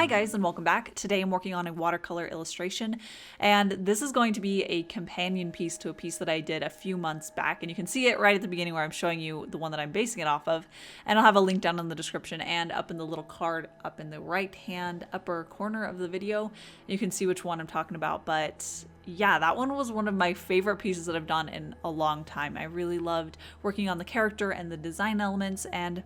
Hi guys and welcome back. Today I'm working on a watercolor illustration, and this is going to be a companion piece to a piece that I did a few months back, and you can see it right at the beginning where I'm showing you the one that I'm basing it off of, and I'll have a link down in the description and up in the little card up in the right hand upper corner of the video. You can see which one I'm talking about, but yeah, that one was one of my favorite pieces that I've done in a long time. I really loved working on the character and the design elements, and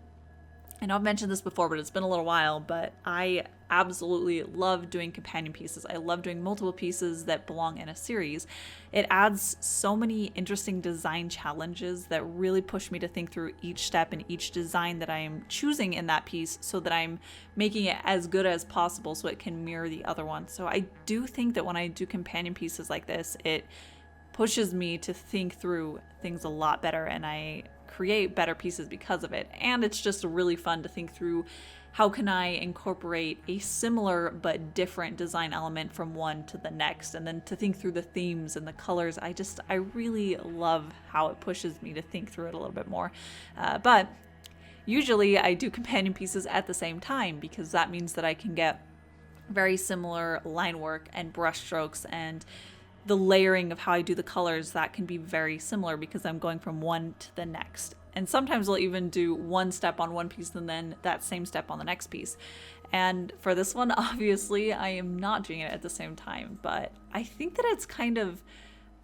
I know I've mentioned this before, but it's been a little while, but I absolutely love doing companion pieces. I love doing multiple pieces that belong in a series. It adds so many interesting design challenges that really push me to think through each step and each design that I am choosing in that piece so that I'm making it as good as possible so it can mirror the other one. So I do think that when I do companion pieces like this, it pushes me to think through things a lot better, and I create better pieces because of it. And it's just really fun to think through how can I incorporate a similar but different design element from one to the next, and then to think through the themes and the colors. I really love how it pushes me to think through it a little bit more. But usually I do companion pieces at the same time because that means that I can get very similar line work and brush strokes, and the layering of how I do the colors, that can be very similar because I'm going from one to the next. And sometimes I'll even do one step on one piece and then that same step on the next piece. And for this one, obviously, I am not doing it at the same time, but I think that it's kind of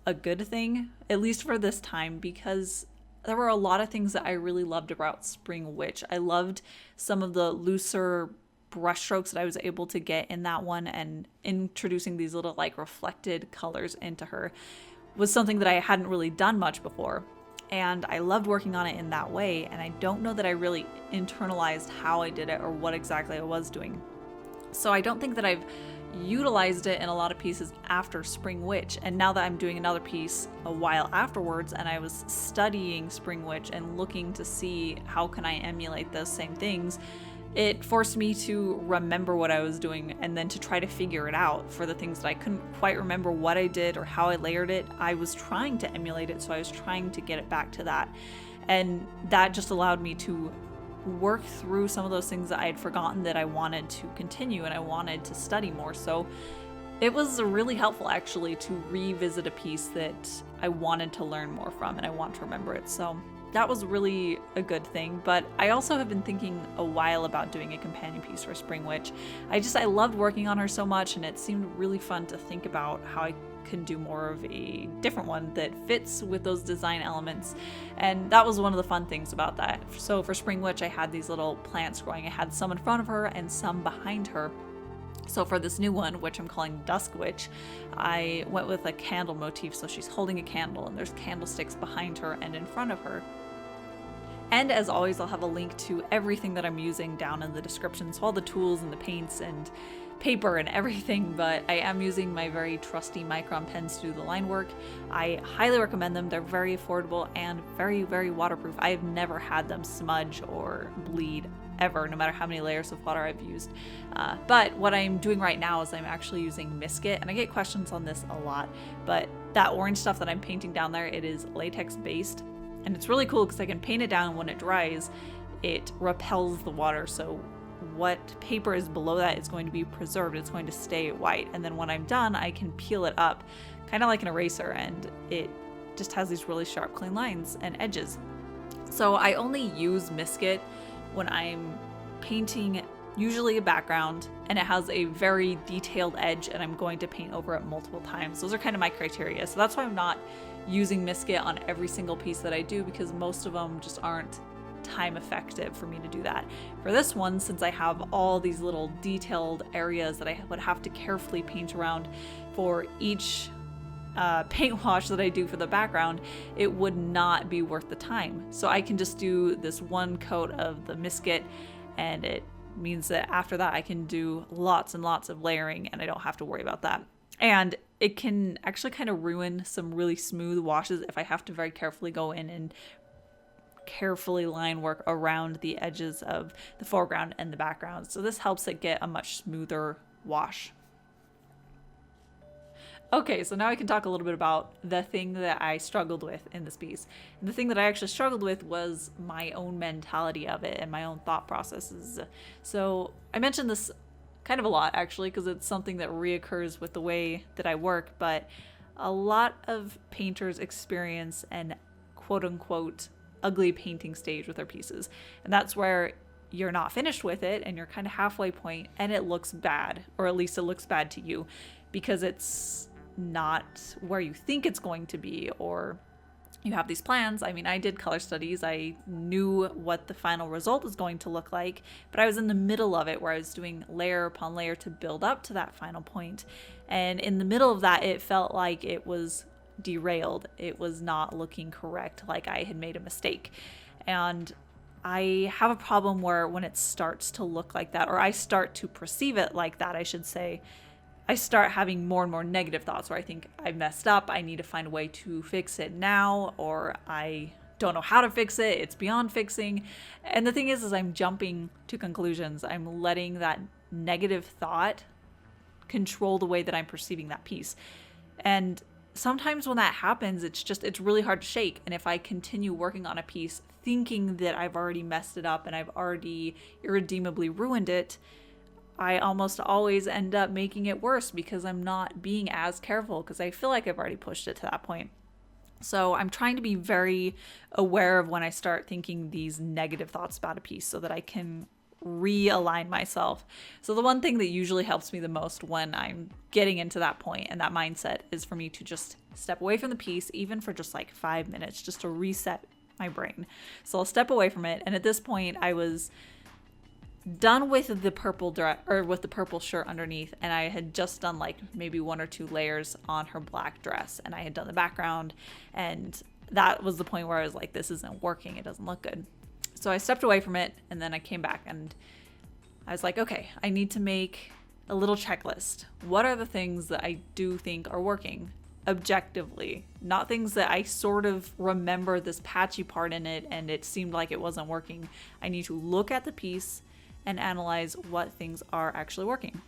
a good thing, at least for this time, because there were a lot of things that I really loved about Spring Witch. I loved some of the looser brush strokes that I was able to get in that one, and introducing these little like reflected colors into her was something that I hadn't really done much before, and I loved working on it in that way. And I don't know that I really internalized how I did it or what exactly I was doing, so I don't think that I've utilized it in a lot of pieces after Spring Witch. And now that I'm doing another piece a while afterwards, and I was studying Spring Witch and looking to see how can I emulate those same things, it forced me to remember what I was doing and then to try to figure it out. For the things that I couldn't quite remember what I did or how I layered it, I was trying to emulate it, so I was trying to get it back to that. And that just allowed me to work through some of those things that I had forgotten that I wanted to continue and I wanted to study more. So it was really helpful actually to revisit a piece that I wanted to learn more from and I want to remember it. So that was really a good thing. But I also have been thinking a while about doing a companion piece for Spring Witch. I loved working on her so much, and it seemed really fun to think about how I can do more of a different one that fits with those design elements. And that was one of the fun things about that. So for Spring Witch, I had these little plants growing. I had some in front of her and some behind her. So for this new one, which I'm calling Dusk Witch, I went with a candle motif. So she's holding a candle and there's candlesticks behind her and in front of her. And as always, I'll have a link to everything that I'm using down in the description. So all the tools and the paints and paper and everything, but I am using my very trusty Micron pens to do the line work. I highly recommend them. They're very affordable and very, very waterproof. I have never had them smudge or bleed ever, no matter how many layers of water I've used. But what I'm doing right now is I'm actually using Misket, and I get questions on this a lot, but that orange stuff that I'm painting down there, it is latex based. And it's really cool because I can paint it down, and when it dries, it repels the water. So what paper is below that is going to be preserved. It's going to stay white. And then when I'm done, I can peel it up, kind of like an eraser, and it just has these really sharp, clean lines and edges. So I only use Misket when I'm painting usually a background and it has a very detailed edge and I'm going to paint over it multiple times. Those are kind of my criteria. So that's why I'm not using Misket on every single piece that I do, because most of them just aren't time effective for me to do that. For this one, since I have all these little detailed areas that I would have to carefully paint around for each paint wash that I do for the background, it would not be worth the time. So I can just do this one coat of the Misket, and it means that after that I can do lots and lots of layering and I don't have to worry about that. And it can actually kind of ruin some really smooth washes if I have to very carefully go in and carefully line work around the edges of the foreground and the background. So this helps it get a much smoother wash. Okay, so now I can talk a little bit about the thing that I struggled with in this piece. And the thing that I actually struggled with was my own mentality of it and my own thought processes. So I mentioned this kind of a lot actually, because it's something that reoccurs with the way that I work, but a lot of painters experience an quote unquote ugly painting stage with their pieces. And that's where you're not finished with it and you're kind of halfway point and it looks bad, or at least it looks bad to you because it's not where you think it's going to be, or you have these plans. I mean, I did color studies. I knew what the final result was going to look like, but I was in the middle of it where I was doing layer upon layer to build up to that final point. And in the middle of that, it felt like it was derailed. It was not looking correct, like I had made a mistake. And I have a problem where when it starts to look like that, or I start to perceive it like that, I should say, I start having more and more negative thoughts where I think I've messed up, I need to find a way to fix it now, or I don't know how to fix it, it's beyond fixing. And the thing is I'm jumping to conclusions. I'm letting that negative thought control the way that I'm perceiving that piece. And sometimes when that happens, it's really hard to shake. And if I continue working on a piece thinking that I've already messed it up and I've already irredeemably ruined it, I almost always end up making it worse because I'm not being as careful because I feel like I've already pushed it to that point. So I'm trying to be very aware of when I start thinking these negative thoughts about a piece so that I can realign myself. So the one thing that usually helps me the most when I'm getting into that point and that mindset is for me to just step away from the piece, even for just like 5 minutes, just to reset my brain. So I'll step away from it. And at this point I was done with the purple dress, or with the purple shirt underneath, and I had just done like maybe 1 or 2 layers on her black dress, and I had done the background, and that was the point where I was like, this isn't working, it doesn't look good. So I stepped away from it, and then I came back and I was like, okay, I need to make a little checklist. What are the things that I do think are working objectively, not things that I sort of remember this patchy part in it and it seemed like it wasn't working. I need to look at the piece and analyze what things are actually working.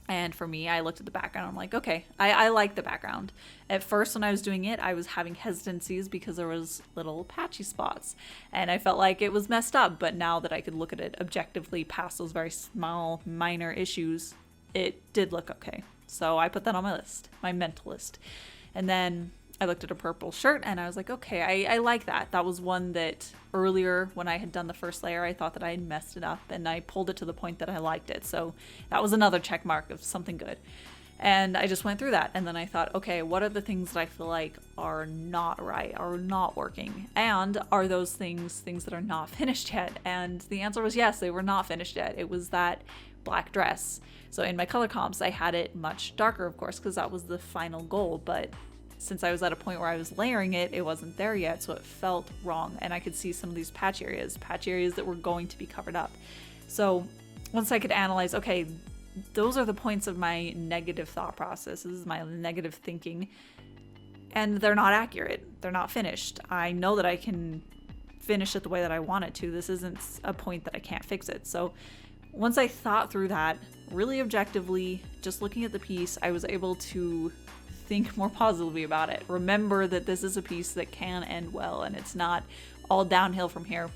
And for me, I looked at the background. I'm like, okay, I like the background. At first, when I was doing it, I was having hesitancies because there was little patchy spots and I felt like it was messed up. But now that I could look at it objectively past those very small, minor issues, it did look okay. So I put that on my list, my mental list. And then I looked at a purple shirt and I was like, okay, I like that. That was one that earlier when I had done the first layer, I thought that I had messed it up and I pulled it to the point that I liked it. So that was another check mark of something good. And I just went through that. And then I thought, okay, what are the things that I feel like are not right, are not working? And are those things that are not finished yet? And the answer was yes, they were not finished yet. It was that black dress. So in my color comps, I had it much darker, of course, because that was the final goal. But since I was at a point where I was layering it, it wasn't there yet, so it felt wrong. And I could see some of these patch areas that were going to be covered up. So once I could analyze, okay, those are the points of my negative thought processes, my negative thinking, and they're not accurate. They're not finished. I know that I can finish it the way that I want it to. This isn't a point that I can't fix it. So once I thought through that really objectively, just looking at the piece, I was able to think more positively about it. Remember that this is a piece that can end well and it's not all downhill from here.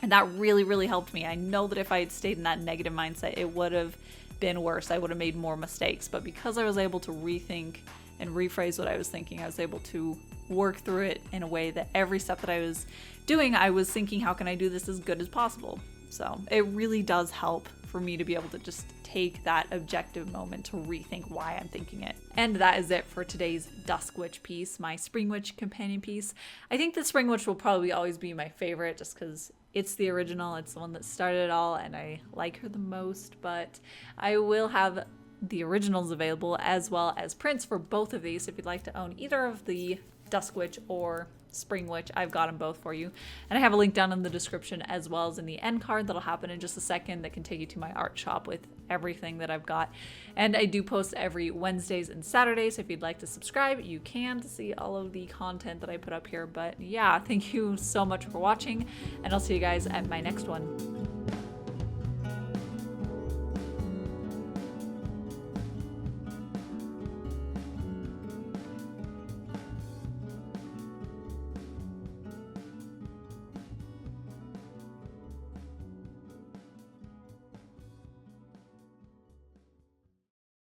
And that really, really helped me. I know that if I had stayed in that negative mindset, it would have been worse. I would have made more mistakes. But because I was able to rethink and rephrase what I was thinking, I was able to work through it in a way that every step that I was doing, I was thinking, how can I do this as good as possible? So it really does help for me to be able to just take that objective moment to rethink why I'm thinking it. And that is it for today's Dusk Witch piece, my Spring Witch companion piece. I think the Spring Witch will probably always be my favorite just because it's the original, it's the one that started it all, and I like her the most, but I will have the originals available as well as prints for both of these. If you'd like to own either of the Dusk Witch or Spring Witch, I've got them both for you. And I have a link down in the description as well as in the end card that'll happen in just a second that can take you to my art shop with everything that I've got. And I do post every Wednesdays and Saturdays. If you'd like to subscribe, you can to see all of the content that I put up here. But yeah, thank you so much for watching, and I'll see you guys at my next one.